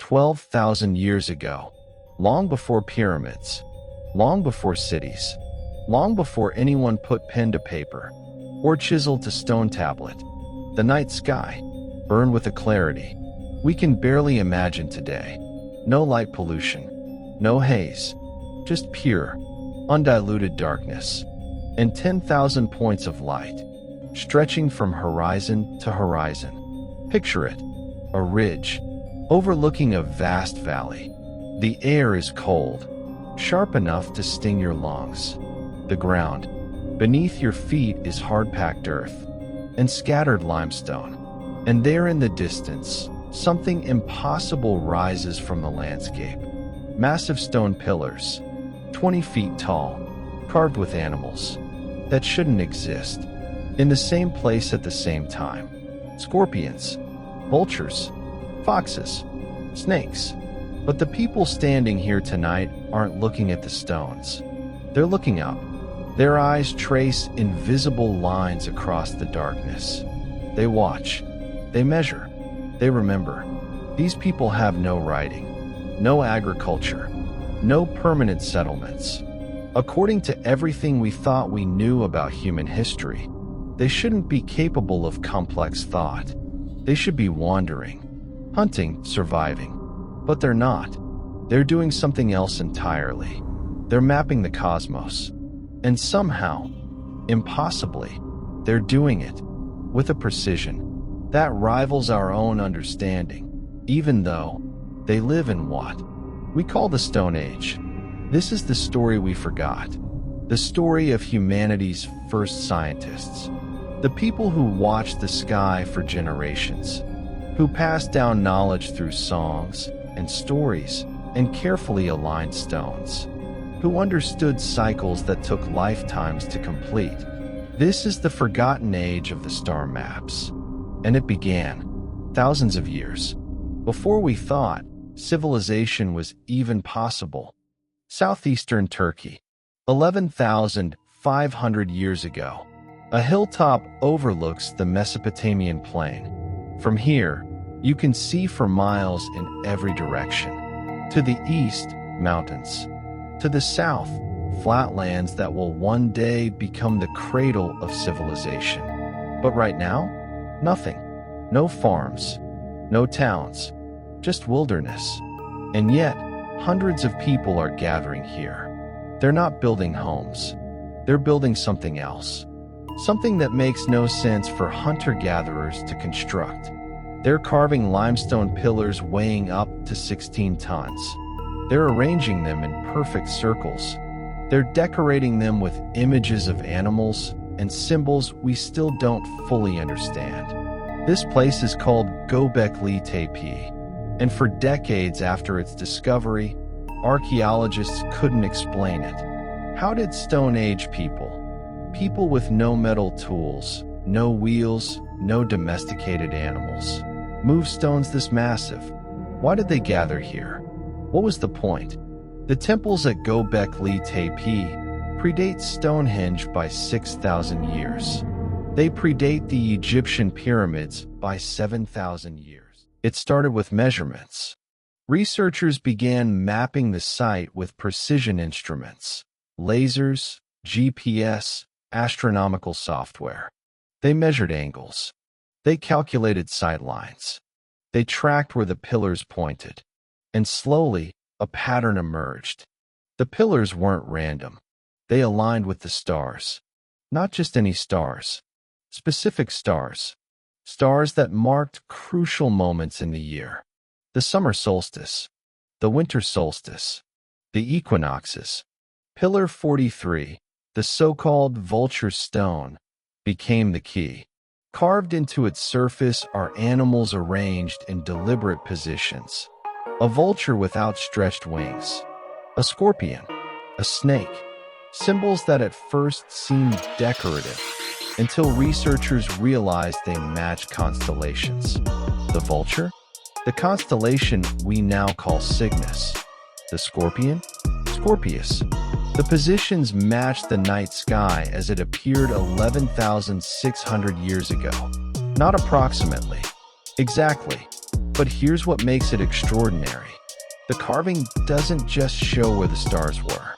12,000 years ago, long before pyramids, long before cities, long before anyone put pen to paper or chisel to stone tablet, the night sky burned with a clarity we can barely imagine today. No light pollution, no haze, just pure, undiluted darkness, and 10,000 points of light, stretching from horizon to horizon. Picture it, a ridge, overlooking a vast valley. The air is cold, sharp enough to sting your lungs. The ground beneath your feet is hard-packed earth and scattered limestone. And there in the distance, something impossible rises from the landscape. Massive stone pillars, 20 feet tall, carved with animals that shouldn't exist, in the same place at the same time. Scorpions, vultures, foxes, snakes. But the people standing here tonight aren't looking at the stones. They're looking up. Their eyes trace invisible lines across the darkness. They watch. They measure. They remember. These people have no writing, no agriculture, no permanent settlements. According to everything we thought we knew about human history, they shouldn't be capable of complex thought. They should be wandering, hunting, surviving. But they're not. They're doing something else entirely. They're mapping the cosmos. And somehow, impossibly, they're doing it with a precision that rivals our own understanding, even though they live in what we call the Stone Age. This is the story we forgot, the story of humanity's first scientists, the people who watched the sky for generations, who passed down knowledge through songs and stories and carefully aligned stones, who understood cycles that took lifetimes to complete. This is the forgotten age of the star maps. And it began thousands of years before we thought civilization was even possible. Southeastern Turkey, 11,500 years ago. A hilltop overlooks the Mesopotamian plain. From here, you can see for miles in every direction. To the east, mountains. To the south, flatlands that will one day become the cradle of civilization. But right now, nothing. No farms, no towns, just wilderness. And yet, hundreds of people are gathering here. They're not building homes. They're building something else. Something that makes no sense for hunter-gatherers to construct. They're carving limestone pillars weighing up to 16 tons. They're arranging them in perfect circles. They're decorating them with images of animals and symbols we still don't fully understand. This place is called Göbekli Tepe, and for decades after its discovery, archaeologists couldn't explain it. How did Stone Age people with no metal tools, no wheels, no domesticated animals, move stones this massive? Why did they gather here? What was the point? The temples at Göbekli Tepe predate Stonehenge by 6,000 years. They predate the Egyptian pyramids by 7,000 years. It started with measurements. Researchers began mapping the site with precision instruments, lasers, GPS, astronomical software. They measured angles. They calculated sight lines. They tracked where the pillars pointed. And slowly, a pattern emerged. The pillars weren't random. They aligned with the stars. Not just any stars. Specific stars. Stars that marked crucial moments in the year. The summer solstice. The winter solstice. The equinoxes. Pillar 43, the so-called vulture stone, became the key. Carved into its surface are animals arranged in deliberate positions. A vulture with outstretched wings. A scorpion. A snake. Symbols that at first seemed decorative, until researchers realized they match constellations. The vulture? The constellation we now call Cygnus. The scorpion? Scorpius. The positions matched the night sky as it appeared 11,600 years ago. Not approximately. Exactly. But here's what makes it extraordinary. The carving doesn't just show where the stars were.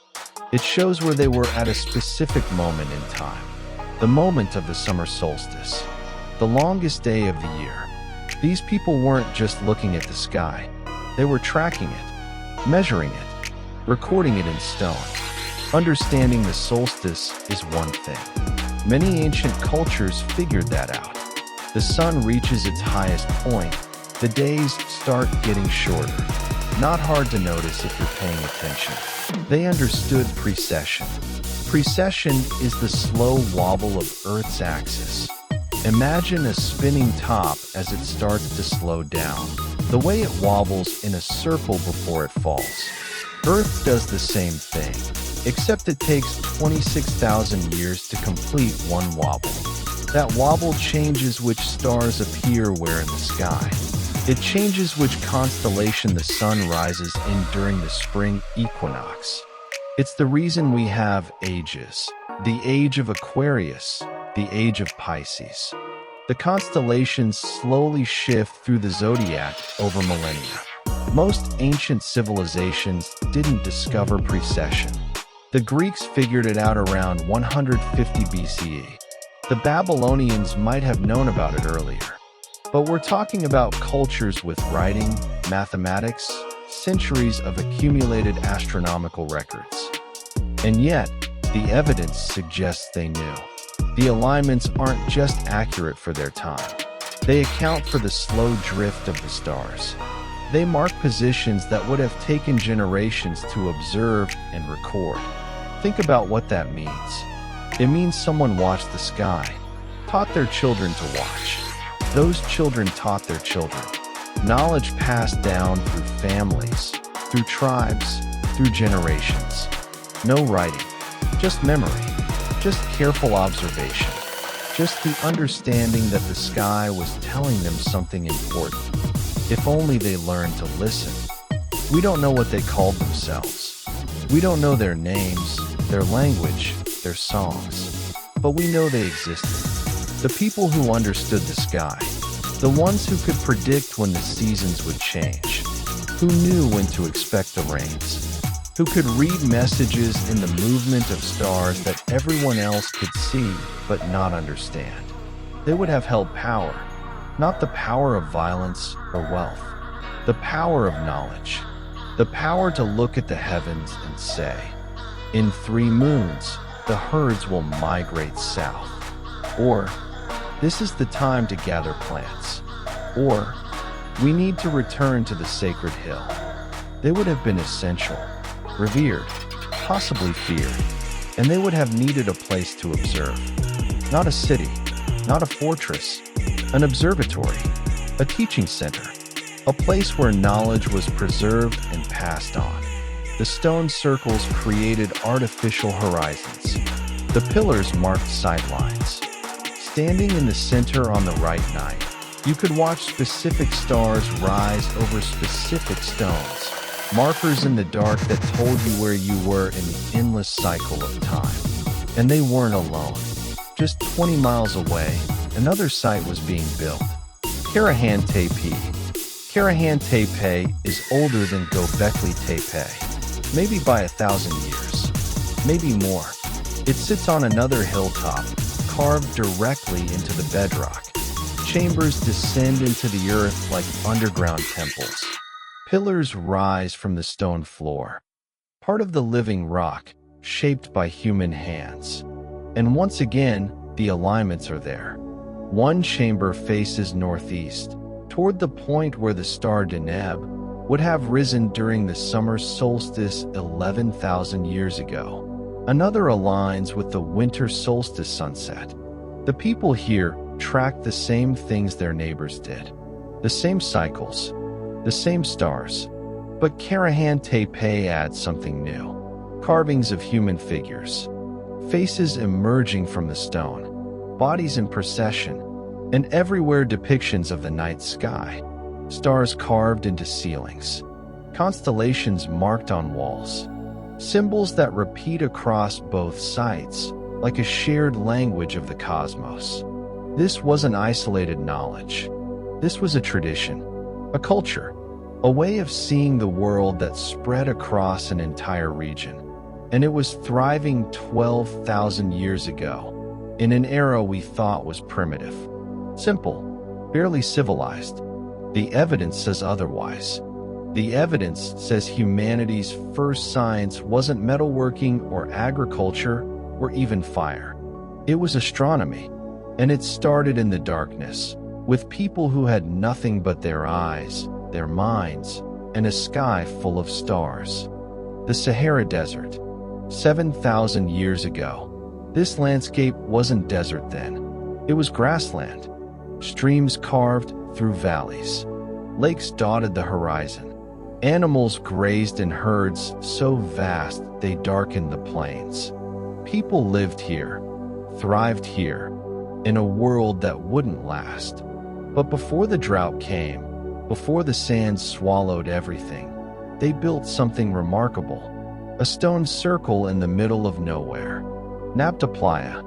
It shows where they were at a specific moment in time. The moment of the summer solstice. The longest day of the year. These people weren't just looking at the sky. They were tracking it, measuring it, recording it in stone. Understanding the solstice is one thing. Many ancient cultures figured that out. The sun reaches its highest point. The days start getting shorter. Not hard to notice if you're paying attention. They understood precession. Precession is the slow wobble of Earth's axis. Imagine a spinning top as it starts to slow down, the way it wobbles in a circle before it falls. Earth does the same thing, except it takes 26,000 years to complete one wobble. That wobble changes which stars appear where in the sky. It changes which constellation the sun rises in during the spring equinox. It's the reason we have ages. The age of Aquarius, the age of Pisces. The constellations slowly shift through the zodiac over millennia. Most ancient civilizations didn't discover precession. The Greeks figured it out around 150 BCE. The Babylonians might have known about it earlier. But we're talking about cultures with writing, mathematics, centuries of accumulated astronomical records. And yet, the evidence suggests they knew. The alignments aren't just accurate for their time. They account for the slow drift of the stars. They mark positions that would have taken generations to observe and record. Think about what that means. It means someone watched the sky, taught their children to watch. Those children taught their children. Knowledge passed down through families, through tribes, through generations. No writing, just memory, just careful observation, just the understanding that the sky was telling them something important. If only they learned to listen. We don't know what they called themselves. We don't know their names, their language, their songs. But we know they existed. The people who understood the sky, the ones who could predict when the seasons would change, who knew when to expect the rains, who could read messages in the movement of stars that everyone else could see but not understand. They would have held power, not the power of violence or wealth, the power of knowledge, the power to look at the heavens and say, in 3 moons, the herds will migrate south. Or, this is the time to gather plants. Or, we need to return to the sacred hill. They would have been essential, revered, possibly feared, and they would have needed a place to observe. Not a city, not a fortress, an observatory, a teaching center, a place where knowledge was preserved and passed on. The stone circles created artificial horizons. The pillars marked sightlines. Standing in the center on the right night, you could watch specific stars rise over specific stones, markers in the dark that told you where you were in the endless cycle of time. And they weren't alone. Just 20 miles away, another site was being built. Karahan Tepe. Karahan Tepe is older than Göbekli Tepe, maybe by 1,000 years, maybe more. It sits on another hilltop, carved directly into the bedrock. Chambers descend into the earth like underground temples. Pillars rise from the stone floor, part of the living rock, shaped by human hands. And once again, the alignments are there. One chamber faces northeast, toward the point where the star Deneb would have risen during the summer solstice 11,000 years ago. Another aligns with the winter solstice sunset. The people here track the same things their neighbors did. The same cycles, the same stars. But Karahan Tepe adds something new. Carvings of human figures. Faces emerging from the stone. Bodies in procession. And everywhere depictions of the night sky. Stars carved into ceilings. Constellations marked on walls. Symbols that repeat across both sites, like a shared language of the cosmos. This wasn't isolated knowledge. This was a tradition. A culture, a way of seeing the world that spread across an entire region. And it was thriving 12,000 years ago, in an era we thought was primitive, simple, barely civilized. The evidence says otherwise. The evidence says humanity's first science wasn't metalworking or agriculture or even fire. It was astronomy, and it started in the darkness, with people who had nothing but their eyes, their minds, and a sky full of stars. The Sahara Desert. 7,000 years ago. This landscape wasn't desert then. It was grassland. Streams carved through valleys. Lakes dotted the horizon. Animals grazed in herds so vast they darkened the plains. People lived here, thrived here, in a world that wouldn't last. But before the drought came, before the sand swallowed everything, they built something remarkable. A stone circle in the middle of nowhere. Nabta Playa.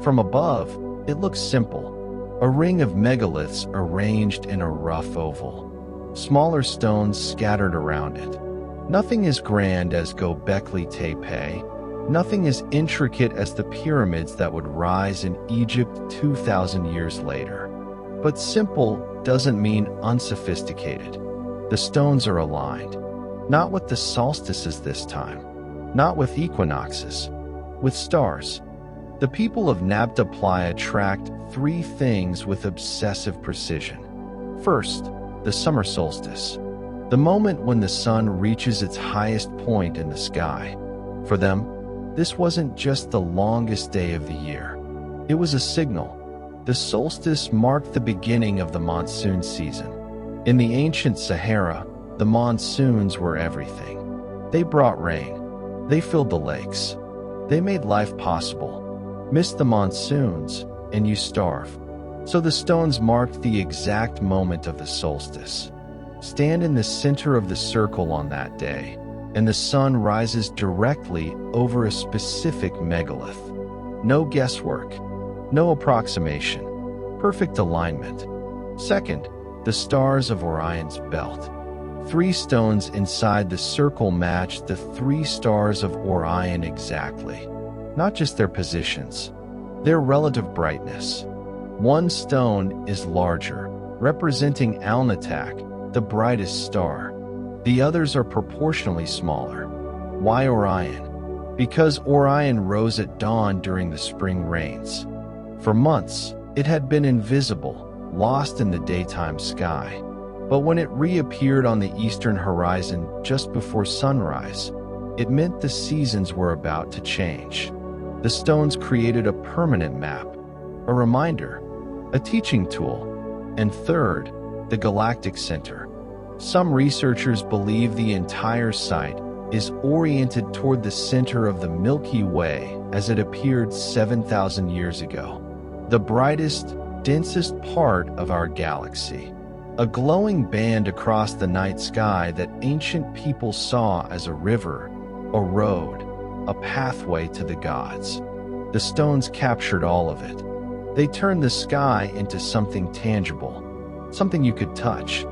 From above, it looks simple. A ring of megaliths arranged in a rough oval. Smaller stones scattered around it. Nothing as grand as Göbekli Tepe. Nothing as intricate as the pyramids that would rise in Egypt 2,000 years later. But simple doesn't mean unsophisticated. The stones are aligned. Not with the solstices this time. Not with equinoxes. With stars. The people of Nabta Playa tracked three things with obsessive precision. First, the summer solstice. The moment when the sun reaches its highest point in the sky. For them, this wasn't just the longest day of the year. It was a signal. The solstice marked the beginning of the monsoon season. In the ancient Sahara, the monsoons were everything. They brought rain. They filled the lakes. They made life possible. Miss the monsoons, and you starve. So the stones marked the exact moment of the solstice. Stand in the center of the circle on that day, and the sun rises directly over a specific megalith. No guesswork. No approximation. Perfect alignment. Second, the stars of Orion's belt. 3 stones inside the circle match the 3 stars of Orion exactly. Not just their positions, their relative brightness. One stone is larger, representing Alnitak, the brightest star. The others are proportionally smaller. Why Orion? Because Orion rose at dawn during the spring rains. For months, it had been invisible, lost in the daytime sky. But when it reappeared on the eastern horizon just before sunrise, it meant the seasons were about to change. The stones created a permanent map, a reminder, a teaching tool. And third, the galactic center. Some researchers believe the entire site is oriented toward the center of the Milky Way as it appeared 7,000 years ago. The brightest, densest part of our galaxy. A glowing band across the night sky that ancient people saw as a river, a road, a pathway to the gods. The stones captured all of it. They turned the sky into something tangible, something you could touch,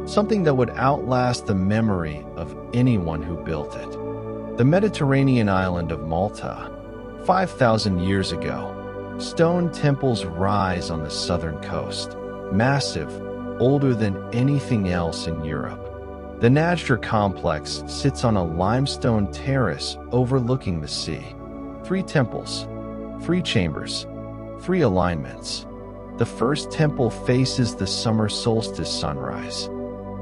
something that would outlast the memory of anyone who built it. The Mediterranean island of Malta, 5,000 years ago. Stone temples rise on the southern coast, massive, older than anything else in Europe. The Najdar complex sits on a limestone terrace overlooking the sea. 3 temples, 3 chambers, 3 alignments. The first temple faces the summer solstice sunrise.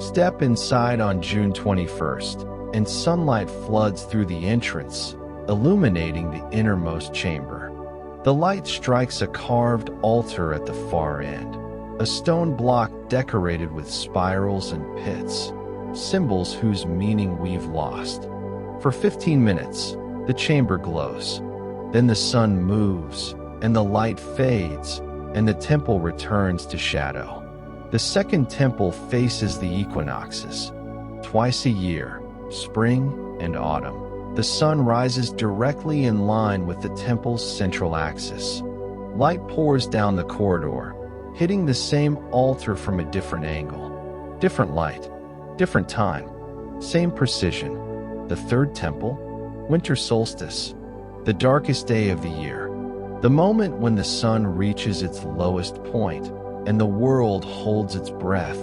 Step inside on June 21st, and sunlight floods through the entrance, illuminating the innermost chamber. The light strikes a carved altar at the far end, a stone block decorated with spirals and pits, symbols whose meaning we've lost. For 15 minutes, the chamber glows. Then the sun moves, and the light fades, and the temple returns to shadow. The second temple faces the equinoxes. Twice a year, spring and autumn, the sun rises directly in line with the temple's central axis. Light pours down the corridor, hitting the same altar from a different angle. Different light, different time, same precision. The third temple, winter solstice, the darkest day of the year, the moment when the sun reaches its lowest point and the world holds its breath,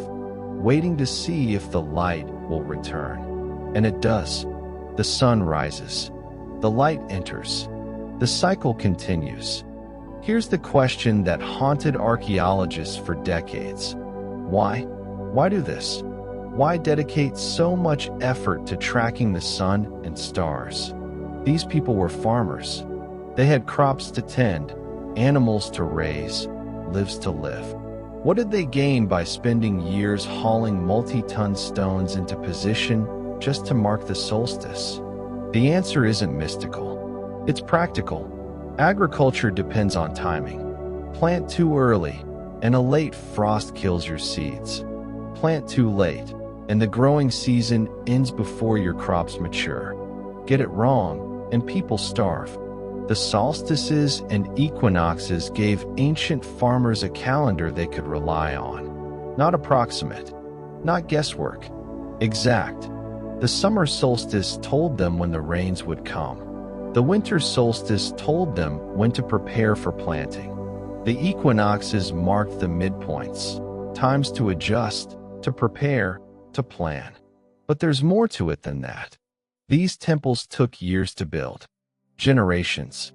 waiting to see if the light will return. And it does. The sun rises. The light enters. The cycle continues. Here's the question that haunted archaeologists for decades. Why? Why do this? Why dedicate so much effort to tracking the sun and stars? These people were farmers. They had crops to tend, animals to raise, lives to live. What did they gain by spending years hauling multi-ton stones into position just to mark the solstice? The answer isn't mystical. It's practical. Agriculture depends on timing. Plant too early, and a late frost kills your seeds. Plant too late, and the growing season ends before your crops mature. Get it wrong, and people starve. The solstices and equinoxes gave ancient farmers a calendar they could rely on. Not approximate, not guesswork, exact. The summer solstice told them when the rains would come. The winter solstice told them when to prepare for planting. The equinoxes marked the midpoints, times to adjust, to prepare, to plan. But there's more to it than that. These temples took years to build. Generations.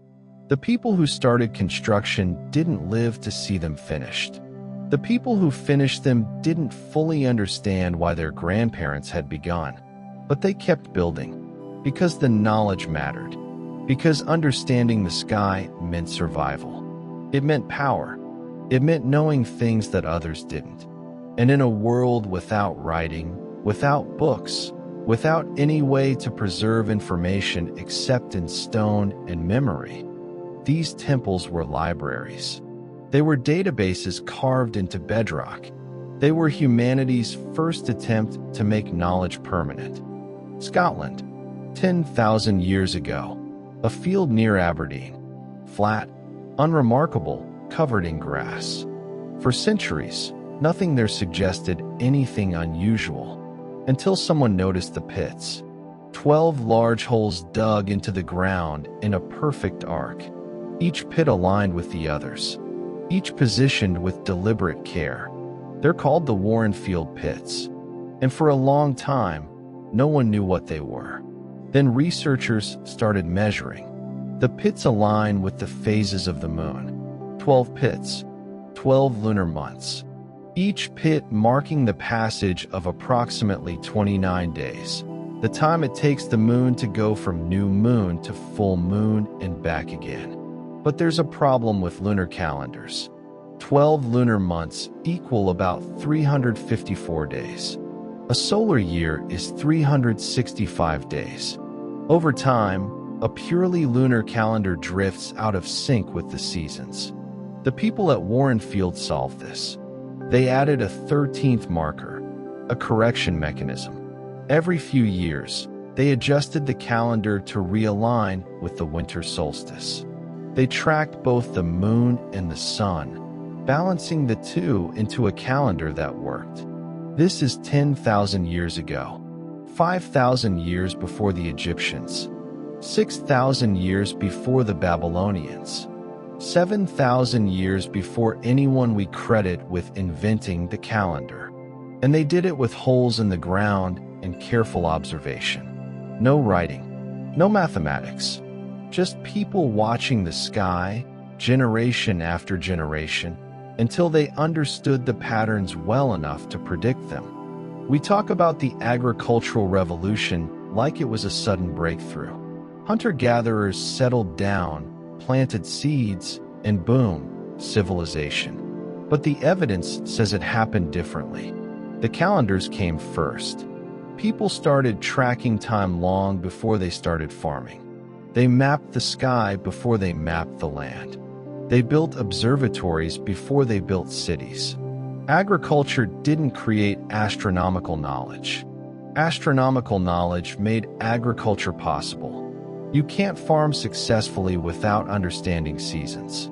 The people who started construction didn't live to see them finished. The people who finished them didn't fully understand why their grandparents had begun. But they kept building, because the knowledge mattered, because understanding the sky meant survival. It meant power. It meant knowing things that others didn't. And in a world without writing, without books, without any way to preserve information except in stone and memory, these temples were libraries. They were databases carved into bedrock. They were humanity's first attempt to make knowledge permanent. Scotland, 10,000 years ago, a field near Aberdeen, flat, unremarkable, covered in grass. For centuries, nothing there suggested anything unusual, until someone noticed the pits. 12 large holes dug into the ground in a perfect arc, each pit aligned with the others, each positioned with deliberate care. They're called the Warrenfield pits, and for a long time, no one knew what they were. Then researchers started measuring. The pits align with the phases of the moon. 12 pits, 12 lunar months, each pit marking the passage of approximately 29 days, the time it takes the moon to go from new moon to full moon and back again. But there's a problem with lunar calendars. 12 lunar months equal about 354 days. A solar year is 365 days. Over time, a purely lunar calendar drifts out of sync with the seasons. The people at Warrenfield solved this. They added a 13th marker, a correction mechanism. Every few years, they adjusted the calendar to realign with the winter solstice. They tracked both the moon and the sun, balancing the two into a calendar that worked. This is 10,000 years ago, 5,000 years before the Egyptians, 6,000 years before the Babylonians, 7,000 years before anyone we credit with inventing the calendar. And they did it with holes in the ground and careful observation. No writing, no mathematics, just people watching the sky, generation after generation, until they understood the patterns well enough to predict them. We talk about the agricultural revolution like it was a sudden breakthrough. Hunter-gatherers settled down, planted seeds, and boom, civilization. But the evidence says it happened differently. The calendars came first. People started tracking time long before they started farming. They mapped the sky before they mapped the land. They built observatories before they built cities. Agriculture didn't create astronomical knowledge. Astronomical knowledge made agriculture possible. You can't farm successfully without understanding seasons.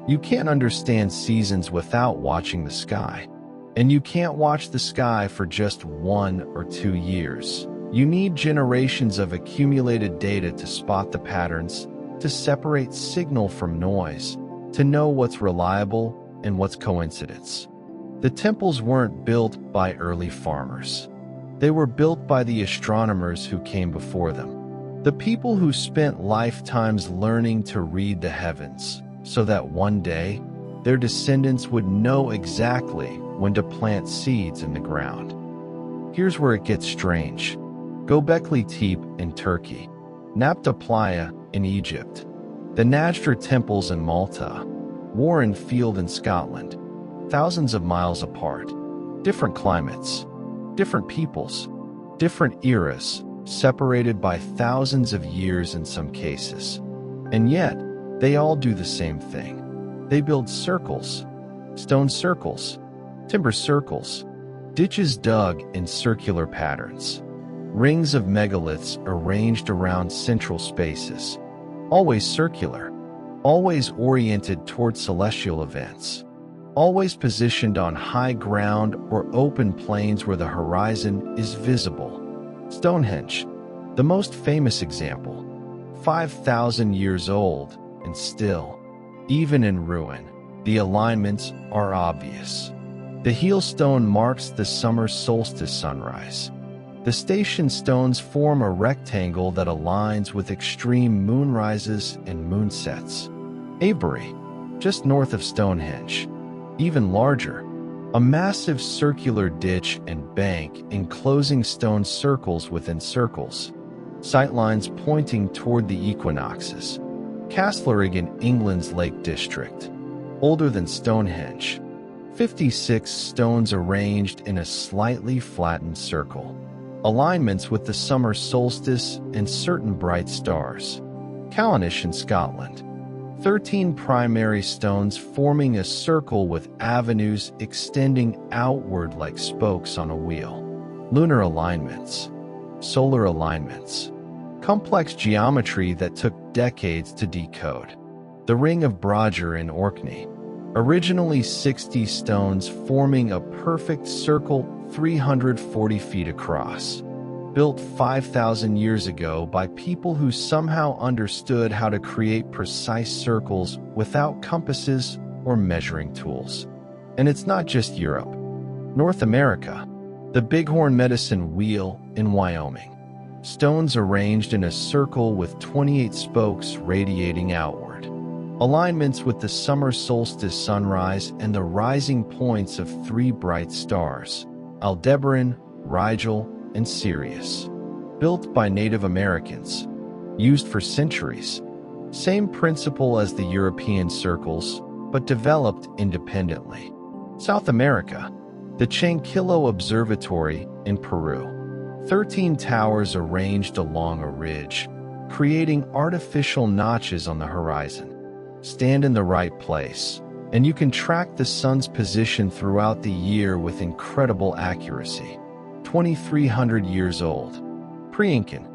You can't understand seasons without watching the sky. And you can't watch the sky for just 1 or 2 years. You need generations of accumulated data to spot the patterns, to separate signal from noise, to know what's reliable and what's coincidence. The temples weren't built by early farmers. They were built by the astronomers who came before them. The people who spent lifetimes learning to read the heavens, so that one day, their descendants would know exactly when to plant seeds in the ground. Here's where it gets strange. Göbekli Tepe in Turkey, Nabta Playa in Egypt, the Nabta temples in Malta, Warren Field in Scotland, thousands of miles apart, different climates, different peoples, different eras, separated by thousands of years in some cases. And yet, they all do the same thing. They build circles, stone circles, timber circles, ditches dug in circular patterns, rings of megaliths arranged around central spaces, always circular, always oriented toward celestial events, always positioned on high ground or open plains where the horizon is visible. Stonehenge, the most famous example, 5,000 years old, and still, even in ruin, the alignments are obvious. The heel stone marks the summer solstice sunrise. The station stones form a rectangle that aligns with extreme moonrises and moonsets. Avebury, just north of Stonehenge, even larger, a massive circular ditch and bank enclosing stone circles within circles, sightlines pointing toward the equinoxes. Castlereagh in England's Lake District, older than Stonehenge, 56 stones arranged in a slightly flattened circle, alignments with the summer solstice and certain bright stars. Callanish in Scotland, 13 primary stones forming a circle with avenues extending outward like spokes on a wheel. Lunar alignments, solar alignments, complex geometry that took decades to decode. The Ring of Brodger in Orkney, originally 60 stones forming a perfect circle 340 feet across, built 5,000 years ago by people who somehow understood how to create precise circles without compasses or measuring tools. And it's not just Europe. North America, the Bighorn Medicine Wheel in Wyoming, stones arranged in a circle with 28 spokes radiating outward, alignments with the summer solstice sunrise and the rising points of 3 bright stars, Aldebaran, Rigel, and Sirius. Built by Native Americans, used for centuries. Same principle as the European circles, but developed independently. South America, the Chanquillo Observatory in Peru, 13 towers arranged along a ridge, creating artificial notches on the horizon. Stand in the right place, and you can track the sun's position throughout the year with incredible accuracy. 2,300 years old. Pre-Incan,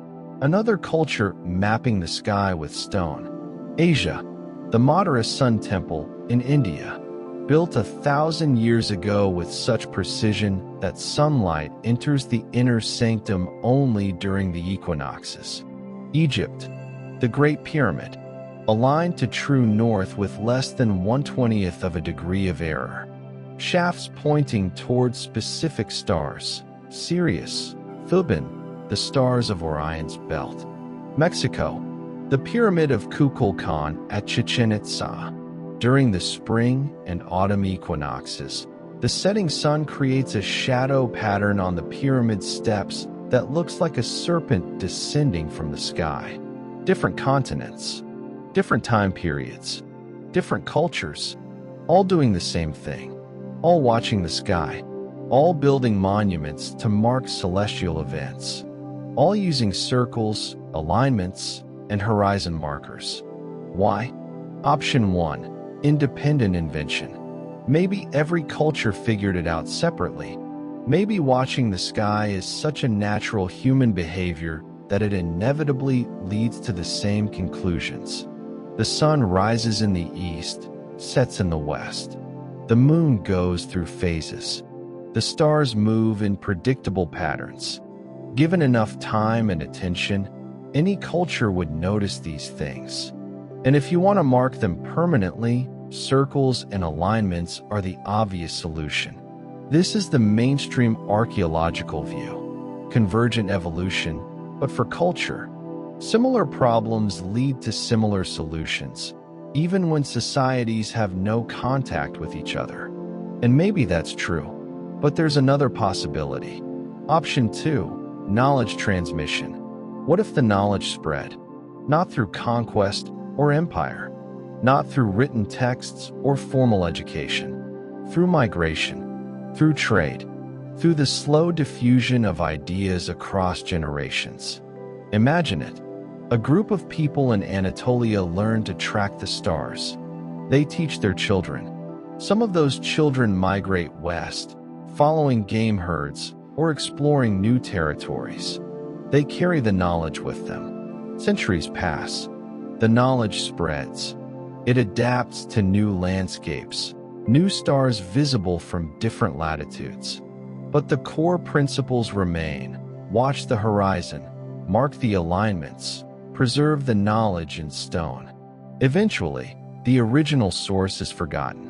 another culture mapping the sky with stone. Asia, the Madhura Sun Temple in India, built 1,000 years ago with such precision that sunlight enters the inner sanctum only during the equinoxes. Egypt, the Great Pyramid, aligned to true north with less than 1/20th of a degree of error. Shafts pointing towards specific stars. Sirius, Thuban, the stars of Orion's belt. Mexico, the Pyramid of Kukulkan at Chichen Itza. During the spring and autumn equinoxes, the setting sun creates a shadow pattern on the pyramid steps that looks like a serpent descending from the sky. Different continents, different time periods, different cultures, all doing the same thing, all watching the sky, all building monuments to mark celestial events, all using circles, alignments, and horizon markers. Why? Option 1. Independent invention. Maybe every culture figured it out separately. Maybe watching the sky is such a natural human behavior that it inevitably leads to the same conclusions. The sun rises in the east, sets in the west. The moon goes through phases. The stars move in predictable patterns. Given enough time and attention, any culture would notice these things. And if you want to mark them permanently, circles and alignments are the obvious solution. This is the mainstream archaeological view. Convergent evolution, but for culture. Similar problems lead to similar solutions, even when societies have no contact with each other. And maybe that's true, but there's another possibility. Option 2, knowledge transmission. What if the knowledge spread? Not through conquest or empire, not through written texts or formal education, through migration, through trade, through the slow diffusion of ideas across generations. Imagine it. A group of people in Anatolia learn to track the stars. They teach their children. Some of those children migrate west, following game herds or exploring new territories. They carry the knowledge with them. Centuries pass. The knowledge spreads. It adapts to new landscapes, new stars visible from different latitudes. But the core principles remain. Watch the horizon, mark the alignments, preserve the knowledge in stone. Eventually, the original source is forgotten.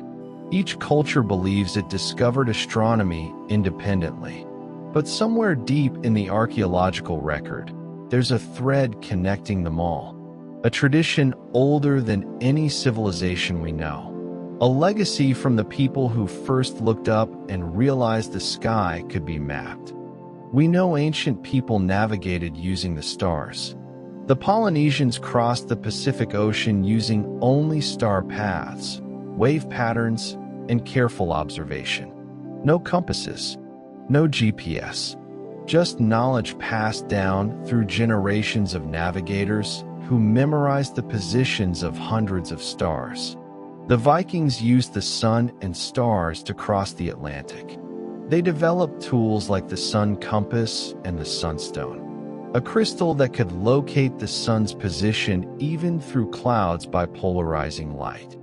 Each culture believes it discovered astronomy independently. But somewhere deep in the archaeological record, there's a thread connecting them all. A tradition older than any civilization we know. A legacy from the people who first looked up and realized the sky could be mapped. We know ancient people navigated using the stars. The Polynesians crossed the Pacific Ocean using only star paths, wave patterns, and careful observation. No compasses, no GPS, just knowledge passed down through generations of navigators who memorized the positions of hundreds of stars. The Vikings used the sun and stars to cross the Atlantic. They developed tools like the sun compass and the sunstone, a crystal that could locate the sun's position even through clouds by polarizing light.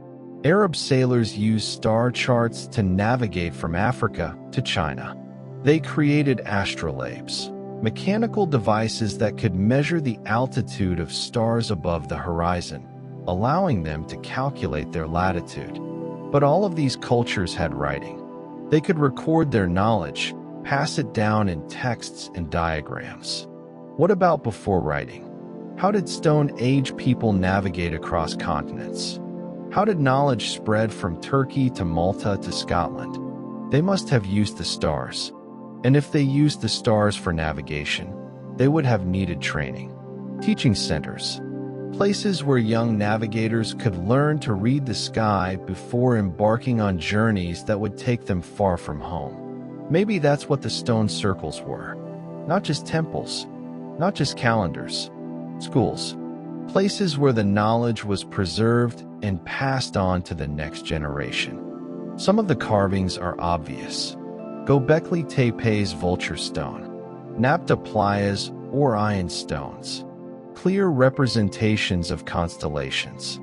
Arab sailors used star charts to navigate from Africa to China. They created astrolabes, mechanical devices that could measure the altitude of stars above the horizon, allowing them to calculate their latitude. But all of these cultures had writing. They could record their knowledge, pass it down in texts and diagrams. What about before writing? How did Stone Age people navigate across continents? How did knowledge spread from Turkey to Malta to Scotland? They must have used the stars. And if they used the stars for navigation, they would have needed training. Teaching centers, places where young navigators could learn to read the sky before embarking on journeys that would take them far from home. Maybe that's what the stone circles were. Not just temples, not just calendars, schools, places where the knowledge was preserved and passed on to the next generation. Some of the carvings are obvious. Göbekli Tepe's vulture stone, Nabta Playa's Orion stones, clear representations of constellations.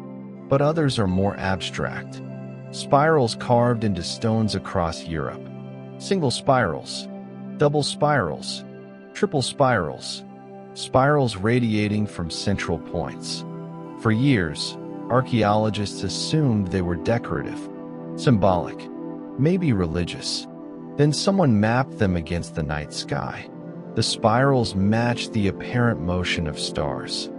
But others are more abstract. Spirals carved into stones across Europe. Single spirals, double spirals, triple spirals, spirals radiating from central points. For years, archaeologists assumed they were decorative, symbolic, maybe religious. Then someone mapped them against the night sky. The spirals match the apparent motion of stars.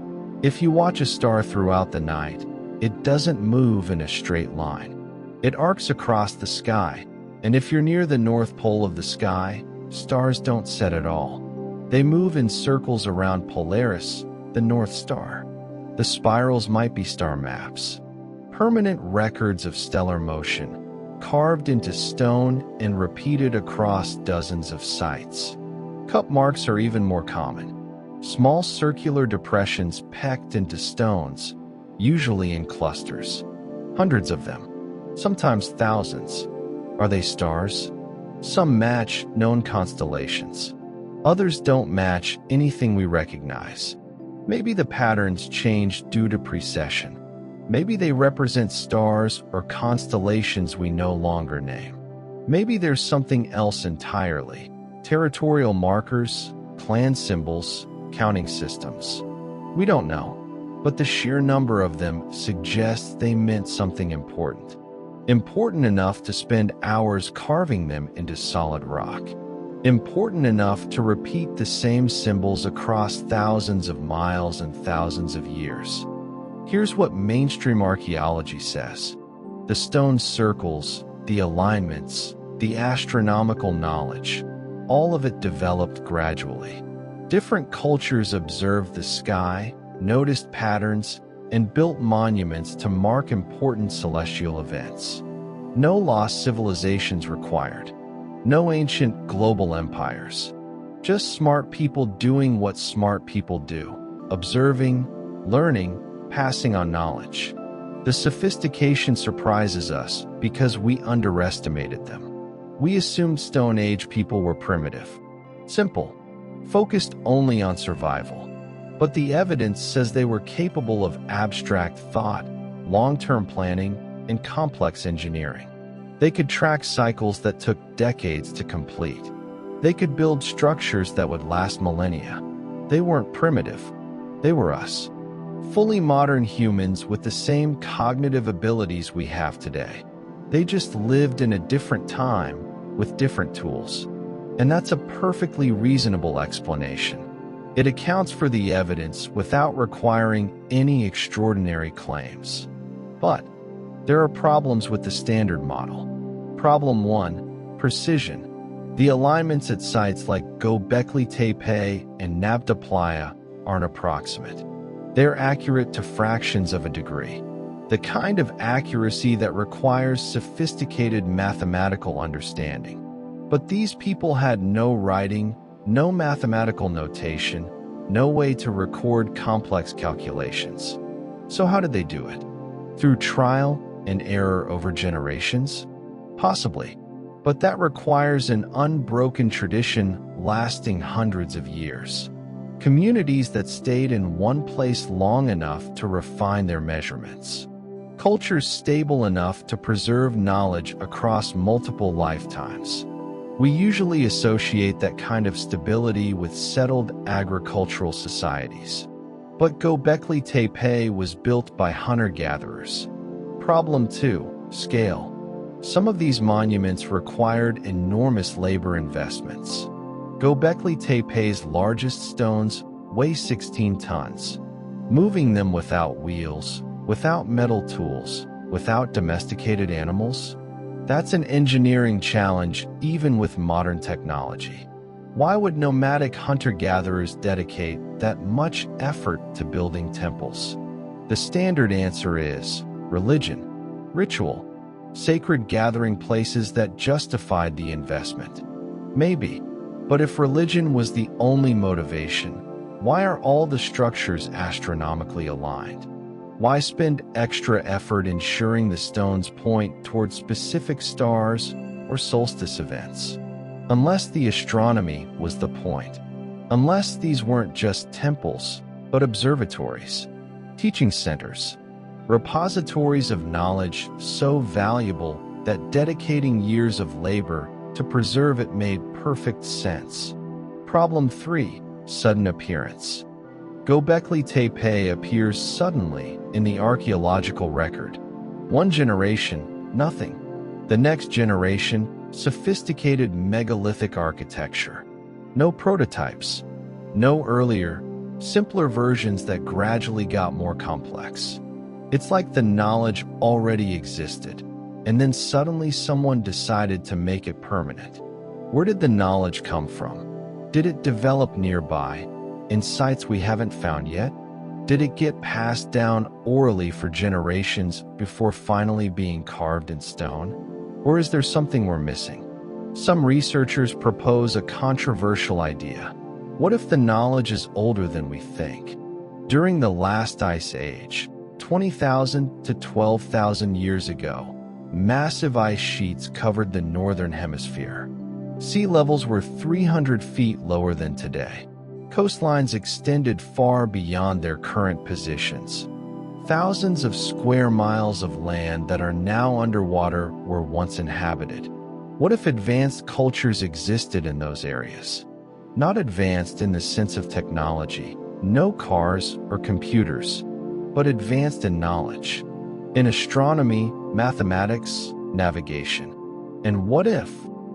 If you watch a star throughout the night, it doesn't move in a straight line. It arcs across the sky, and if you're near the North Pole of the sky, stars don't set at all. They move in circles around Polaris, the North Star. The spirals might be star maps, permanent records of stellar motion, carved into stone and repeated across dozens of sites. Cup marks are even more common. Small circular depressions pecked into stones, usually in clusters. Hundreds of them, sometimes thousands. Are they stars? Some match known constellations. Others don't match anything we recognize. Maybe the patterns changed due to precession. Maybe they represent stars or constellations we no longer name. Maybe there's something else entirely. Territorial markers, clan symbols, counting systems. We don't know, but the sheer number of them suggests they meant something important. Important enough to spend hours carving them into solid rock. Important enough to repeat the same symbols across thousands of miles and thousands of years. Here's what mainstream archaeology says. The stone circles, the alignments, the astronomical knowledge, all of it developed gradually. Different cultures observed the sky, noticed patterns, and built monuments to mark important celestial events. No lost civilizations required. No ancient global empires. Just smart people doing what smart people do. Observing, learning, passing on knowledge. The sophistication surprises us because we underestimated them. We assumed Stone Age people were primitive, simple, focused only on survival. But the evidence says they were capable of abstract thought, long-term planning, and complex engineering. They could track cycles that took decades to complete. They could build structures that would last millennia. They weren't primitive. They were us. Fully modern humans with the same cognitive abilities we have today. They just lived in a different time with different tools. And that's a perfectly reasonable explanation. It accounts for the evidence without requiring any extraordinary claims. But there are problems with the standard model. Problem 1, precision. The alignments at sites like Göbekli Tepe and Nabta Playa aren't approximate. They're accurate to fractions of a degree. The kind of accuracy that requires sophisticated mathematical understanding. But these people had no writing, no mathematical notation, no way to record complex calculations. So how did they do it? Through trial and error over generations? Possibly. But that requires an unbroken tradition lasting hundreds of years. Communities that stayed in one place long enough to refine their measurements. Cultures stable enough to preserve knowledge across multiple lifetimes. We usually associate that kind of stability with settled agricultural societies. But Göbekli Tepe was built by hunter-gatherers. Problem 2, scale. Some of these monuments required enormous labor investments. Göbekli Tepe's largest stones weigh 16 tons. Moving them without wheels, without metal tools, without domesticated animals? That's an engineering challenge even with modern technology. Why would nomadic hunter-gatherers dedicate that much effort to building temples? The standard answer is religion, ritual, sacred gathering places that justified the investment. Maybe, but if religion was the only motivation, why are all the structures astronomically aligned? Why spend extra effort ensuring the stones point toward specific stars or solstice events? Unless the astronomy was the point. Unless these weren't just temples, but observatories, teaching centers, repositories of knowledge so valuable that dedicating years of labor to preserve it made perfect sense. Problem 3, sudden appearance. Göbekli Tepe appears suddenly in the archaeological record. One generation, nothing. The next generation, sophisticated megalithic architecture. No prototypes. No earlier, simpler versions that gradually got more complex. It's like the knowledge already existed, and then suddenly someone decided to make it permanent. Where did the knowledge come from? Did it develop nearby, in sites we haven't found yet? Did it get passed down orally for generations before finally being carved in stone? Or is there something we're missing? Some researchers propose a controversial idea. What if the knowledge is older than we think? During the last ice age, 20,000 to 12,000 years ago, massive ice sheets covered the northern hemisphere. Sea levels were 300 feet lower than today. Coastlines extended far beyond their current positions. Thousands of square miles of land that are now underwater were once inhabited. What if advanced cultures existed in those areas? Not advanced in the sense of technology, no cars or computers, but advanced in knowledge, in astronomy, mathematics, navigation. And what if,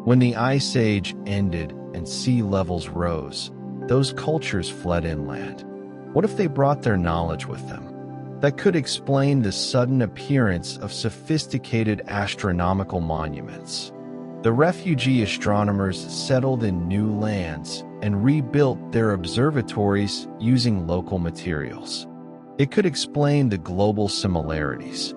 when the Ice Age ended and sea levels rose, those cultures fled inland? What if they brought their knowledge with them? That could explain the sudden appearance of sophisticated astronomical monuments. The refugee astronomers settled in new lands and rebuilt their observatories using local materials. It could explain the global similarities.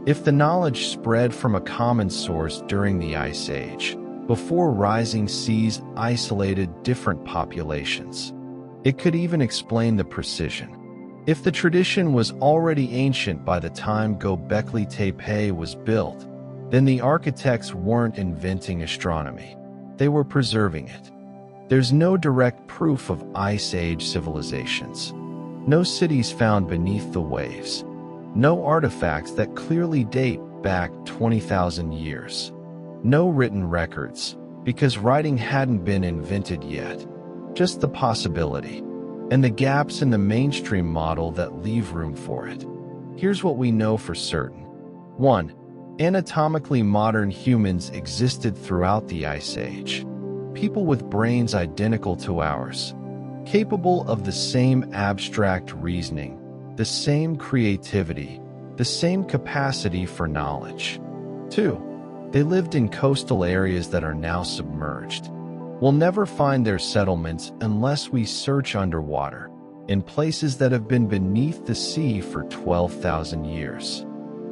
If the knowledge spread from a common source during the Ice Age, before rising seas isolated different populations, it could even explain the precision. If the tradition was already ancient by the time Göbekli Tepe was built, then the architects weren't inventing astronomy. They were preserving it. There's no direct proof of Ice Age civilizations. No cities found beneath the waves. No artifacts that clearly date back 20,000 years. No written records, because writing hadn't been invented yet. Just the possibility, and the gaps in the mainstream model that leave room for it. Here's what we know for certain. 1. Anatomically modern humans existed throughout the Ice Age. People with brains identical to ours, capable of the same abstract reasoning, the same creativity, the same capacity for knowledge. 2. They lived in coastal areas that are now submerged. We'll never find their settlements unless we search underwater, in places that have been beneath the sea for 12,000 years.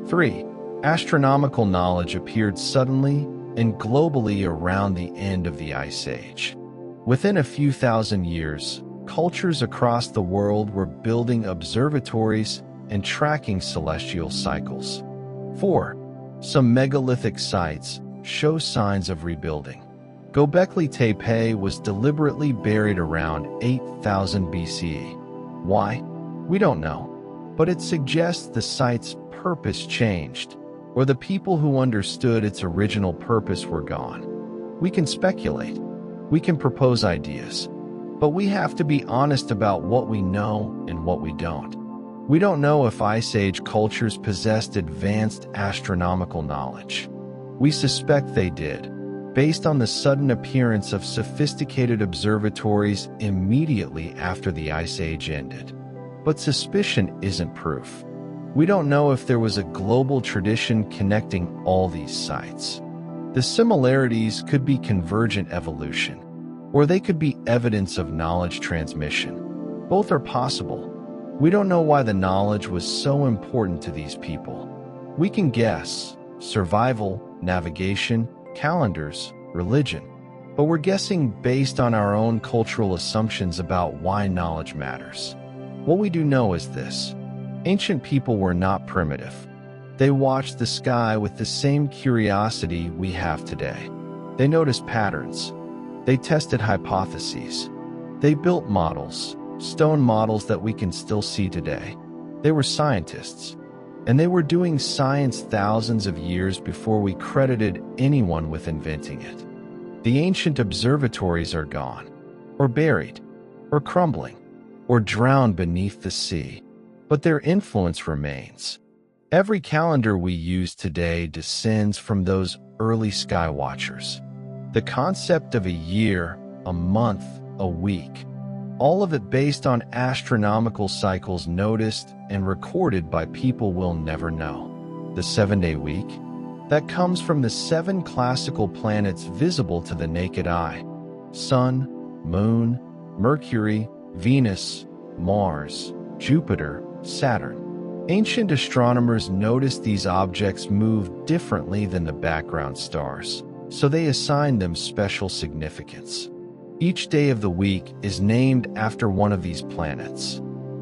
3. Astronomical knowledge appeared suddenly and globally around the end of the Ice Age. Within a few thousand years, cultures across the world were building observatories and tracking celestial cycles. 4. Some megalithic sites show signs of rebuilding. Göbekli Tepe was deliberately buried around 8000 BCE. Why? We don't know, but it suggests the site's purpose changed, or the people who understood its original purpose were gone. We can speculate. We can propose ideas. But we have to be honest about what we know and what we don't. We don't know if Ice Age cultures possessed advanced astronomical knowledge. We suspect they did, based on the sudden appearance of sophisticated observatories immediately after the Ice Age ended. But suspicion isn't proof. We don't know if there was a global tradition connecting all these sites. The similarities could be convergent evolution, or they could be evidence of knowledge transmission. Both are possible. We don't know why the knowledge was so important to these people. We can guess: survival, navigation, calendars, religion. But we're guessing based on our own cultural assumptions about why knowledge matters. What we do know is this: ancient people were not primitive. They watched the sky with the same curiosity we have today. They noticed patterns. They tested hypotheses. They built models, stone models that we can still see today. They were scientists. And they were doing science thousands of years before we credited anyone with inventing it. The ancient observatories are gone, or buried, or crumbling, or drowned beneath the sea, but their influence remains. Every calendar we use today descends from those early skywatchers. The concept of a year, a month, a week, all of it based on astronomical cycles noticed and recorded by people we'll never know. The 7-day week? That comes from the 7 classical planets visible to the naked eye: Sun, Moon, Mercury, Venus, Mars, Jupiter, Saturn. Ancient astronomers noticed these objects move differently than the background stars, so they assigned them special significance. Each day of the week is named after one of these planets: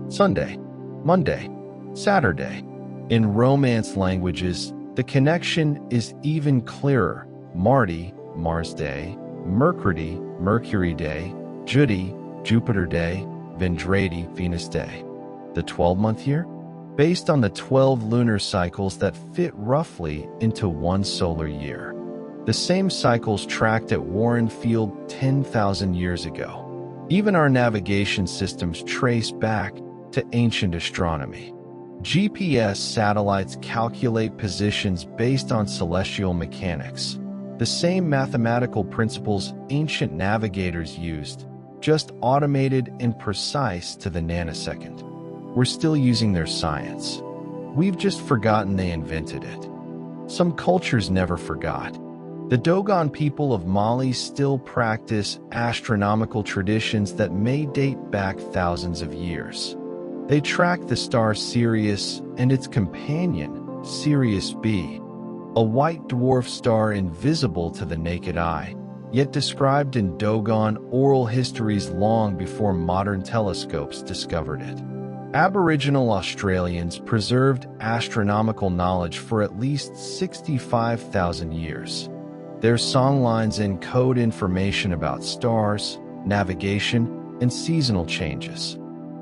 Sunday, Monday, Saturday. In Romance languages, the connection is even clearer: Mardi, Mars Day; Mercredi, Mercury Day; Judy, Jupiter Day; Vendradi, Venus Day. The 12-month year? Based on the 12 lunar cycles that fit roughly into one solar year. the same cycles tracked at Warren Field 10,000 years ago. Even our navigation systems trace back to ancient astronomy. GPS satellites calculate positions based on celestial mechanics, the same mathematical principles ancient navigators used, just automated and precise to the nanosecond. We're still using their science. We've just forgotten they invented it. Some cultures never forgot. The Dogon people of Mali still practice astronomical traditions that may date back thousands of years. They track the star Sirius and its companion, Sirius B, a white dwarf star invisible to the naked eye, yet described in Dogon oral histories long before modern telescopes discovered it. Aboriginal Australians preserved astronomical knowledge for at least 65,000 years. Their songlines encode information about stars, navigation, and seasonal changes.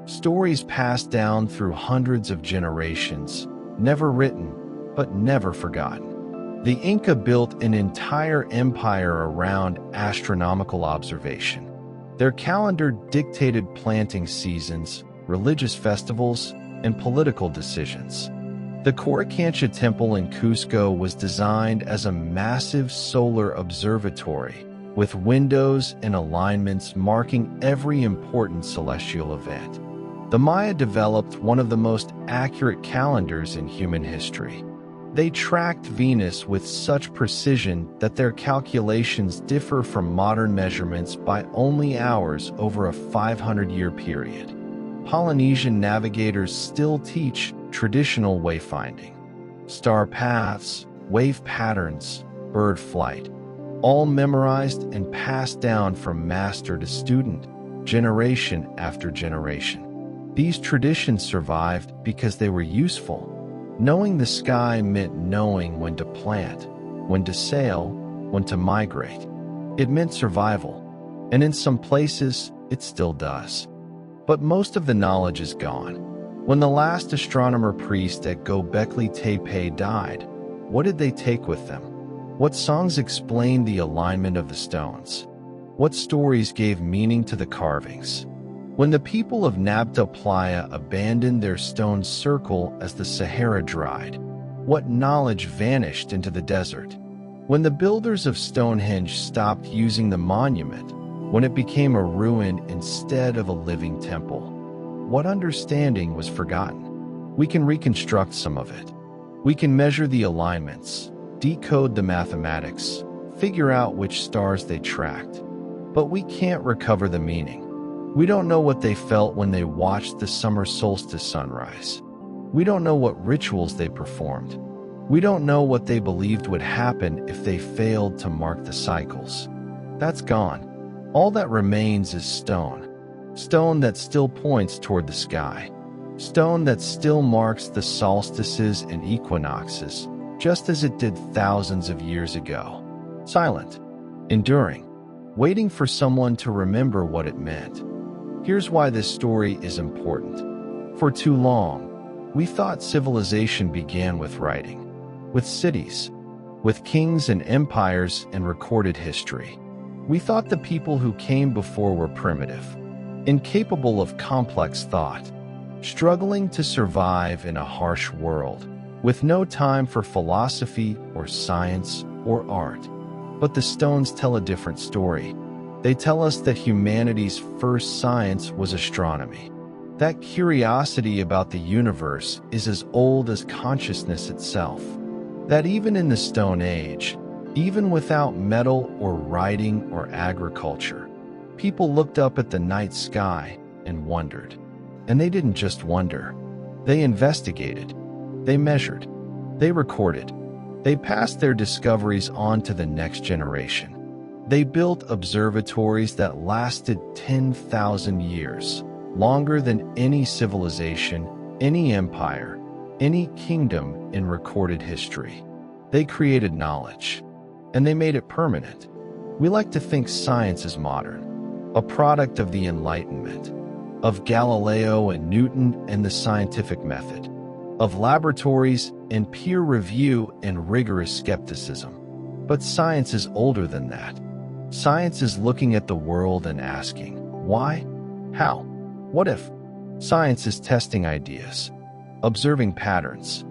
Stories passed down through hundreds of generations, never written, but never forgotten. The Inca built an entire empire around astronomical observation. Their calendar dictated planting seasons, religious festivals, and political decisions. The Coricancha Temple in Cusco was designed as a massive solar observatory, with windows and alignments marking every important celestial event. The Maya developed one of the most accurate calendars in human history. They tracked Venus with such precision that their calculations differ from modern measurements by only hours over a 500-year period. Polynesian navigators still teach traditional wayfinding. Star paths, wave patterns, bird flight, all memorized and passed down from master to student, generation after generation. These traditions survived because they were useful. Knowing the sky meant knowing when to plant, when to sail, when to migrate. It meant survival, and in some places, it still does. But most of the knowledge is gone. When the last astronomer priest at Göbekli Tepe died, what did they take with them? What songs explained the alignment of the stones? What stories gave meaning to the carvings? When the people of Nabta Playa abandoned their stone circle as the Sahara dried, what knowledge vanished into the desert? When the builders of Stonehenge stopped using the monument, when it became a ruin instead of a living temple, what understanding was forgotten? We can reconstruct some of it. We can measure the alignments, decode the mathematics, figure out which stars they tracked. But we can't recover the meaning. We don't know what they felt when they watched the summer solstice sunrise. We don't know what rituals they performed. We don't know what they believed would happen if they failed to mark the cycles. That's gone. All that remains is stone. Stone that still points toward the sky. Stone that still marks the solstices and equinoxes, just as it did thousands of years ago. Silent, enduring, waiting for someone to remember what it meant. Here's why this story is important. For too long, we thought civilization began with writing, with cities, with kings and empires and recorded history. We thought the people who came before were primitive, incapable of complex thought, struggling to survive in a harsh world, with no time for philosophy or science or art. But the stones tell a different story. They tell us that humanity's first science was astronomy. That curiosity about the universe is as old as consciousness itself. That even in the Stone Age, even without metal or writing or agriculture, people looked up at the night sky and wondered. And they didn't just wonder. They investigated. They measured. They recorded. They passed their discoveries on to the next generation. They built observatories that lasted 10,000 years, longer than any civilization, any empire, any kingdom in recorded history. They created knowledge, and they made it permanent. We like to think science is modern, a product of the Enlightenment, of Galileo and Newton and the scientific method, of laboratories and peer review and rigorous skepticism. But science is older than that. Science is looking at the world and asking, why? How? What if? Science is testing ideas, observing patterns,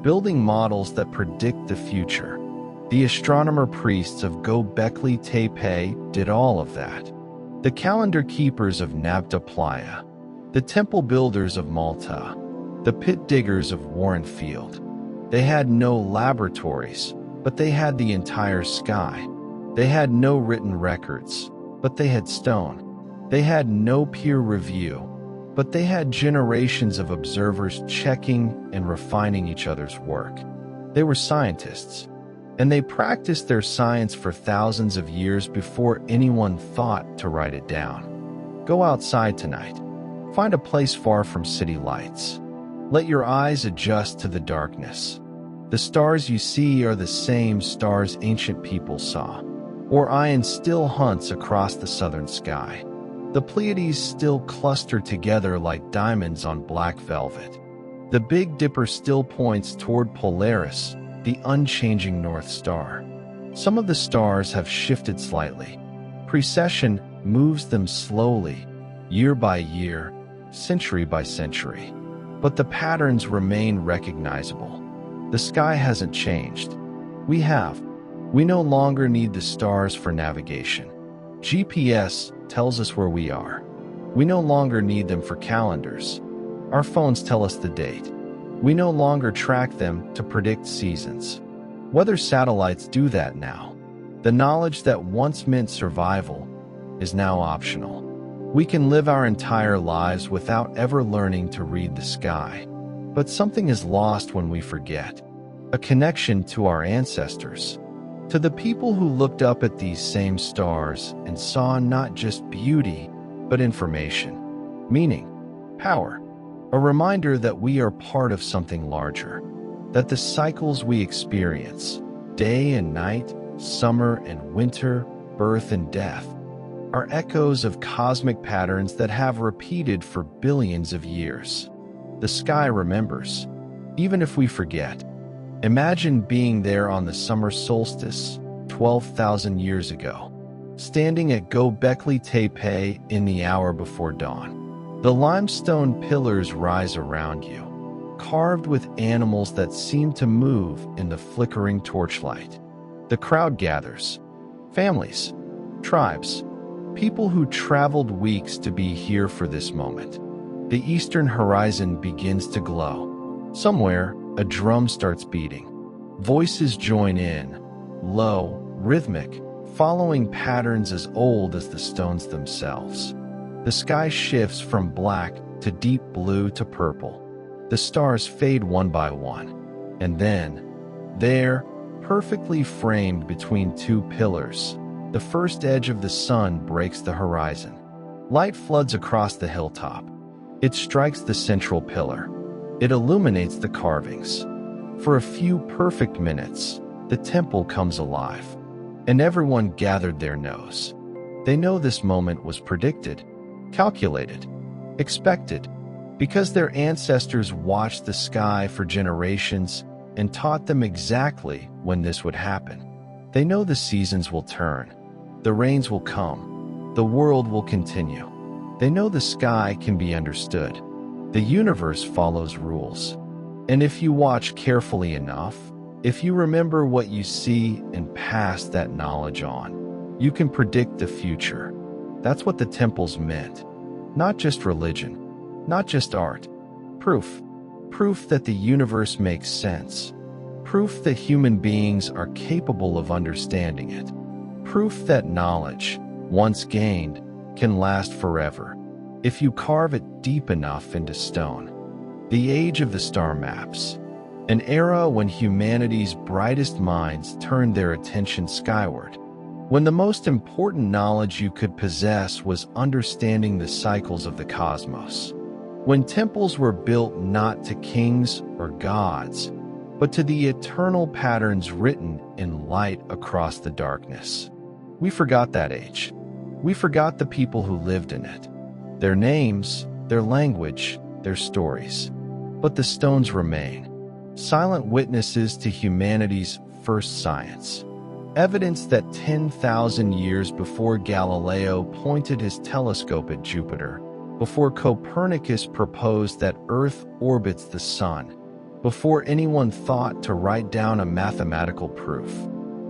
building models that predict the future. The astronomer priests of Göbekli Tepe did all of that. The calendar keepers of Nabta Playa, the temple builders of Malta, the pit diggers of Warren Field. They had no laboratories, but they had the entire sky. They had no written records, but they had stone. They had no peer review, but they had generations of observers checking and refining each other's work. They were scientists, and they practiced their science for thousands of years before anyone thought to write it down. Go outside tonight. Find a place far from city lights. Let your eyes adjust to the darkness. The stars you see are the same stars ancient people saw. Orion still hunts across the southern sky. The Pleiades still cluster together like diamonds on black velvet. The Big Dipper still points toward Polaris, the unchanging North Star. Some of the stars have shifted slightly. Precession moves them slowly, year by year, century by century. But the patterns remain recognizable. The sky hasn't changed. We have. We no longer need the stars for navigation. GPS tells us where we are. We no longer need them for calendars. Our phones tell us the date. We no longer track them to predict seasons. Weather satellites do that now. The knowledge that once meant survival is now optional. We can live our entire lives without ever learning to read the sky. But something is lost when we forget. A connection to our ancestors. To the people who looked up at these same stars and saw not just beauty, but information, meaning, power. A reminder that we are part of something larger. That the cycles we experience, day and night, summer and winter, birth and death, are echoes of cosmic patterns that have repeated for billions of years. The sky remembers, even if we forget. Imagine being there on the summer solstice, 12,000 years ago, standing at Göbekli Tepe in the hour before dawn. The limestone pillars rise around you, carved with animals that seem to move in the flickering torchlight. The crowd gathers, families, tribes, people who traveled weeks to be here for this moment. The eastern horizon begins to glow. Somewhere, a drum starts beating. Voices join in, low, rhythmic, following patterns as old as the stones themselves. The sky shifts from black to deep blue to purple. The stars fade one by one. And then, there, perfectly framed between two pillars, the first edge of the sun breaks the horizon. Light floods across the hilltop. It strikes the central pillar. It illuminates the carvings. For a few perfect minutes, the temple comes alive, and everyone gathered their nose. They know this moment was predicted, calculated, expected, because their ancestors watched the sky for generations and taught them exactly when this would happen. They know the seasons will turn, the rains will come, the world will continue. They know the sky can be understood. The universe follows rules. And if you watch carefully enough, if you remember what you see and pass that knowledge on, you can predict the future. That's what the temples meant. Not just religion, not just art. Proof. Proof that the universe makes sense. Proof that human beings are capable of understanding it. Proof that knowledge, once gained, can last forever, if you carve it deep enough into stone. The age of the star maps, an era when humanity's brightest minds turned their attention skyward, when the most important knowledge you could possess was understanding the cycles of the cosmos, when temples were built not to kings or gods, but to the eternal patterns written in light across the darkness. We forgot that age. We forgot the people who lived in it, their names, their language, their stories. But the stones remain, silent witnesses to humanity's first science. evidence that 10,000 years before Galileo pointed his telescope at Jupiter, before Copernicus proposed that Earth orbits the Sun, before anyone thought to write down a mathematical proof,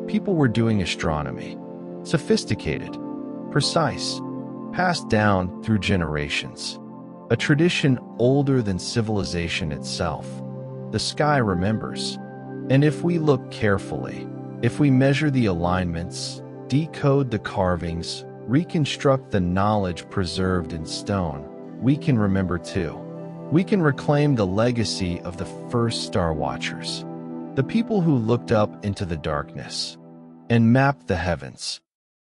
people were doing astronomy. Sophisticated, precise, passed down through generations. A tradition older than civilization itself. The sky remembers. And if we look carefully, if we measure the alignments, decode the carvings, reconstruct the knowledge preserved in stone, we can remember too. We can reclaim the legacy of the first star watchers, the people who looked up into the darkness and mapped the heavens,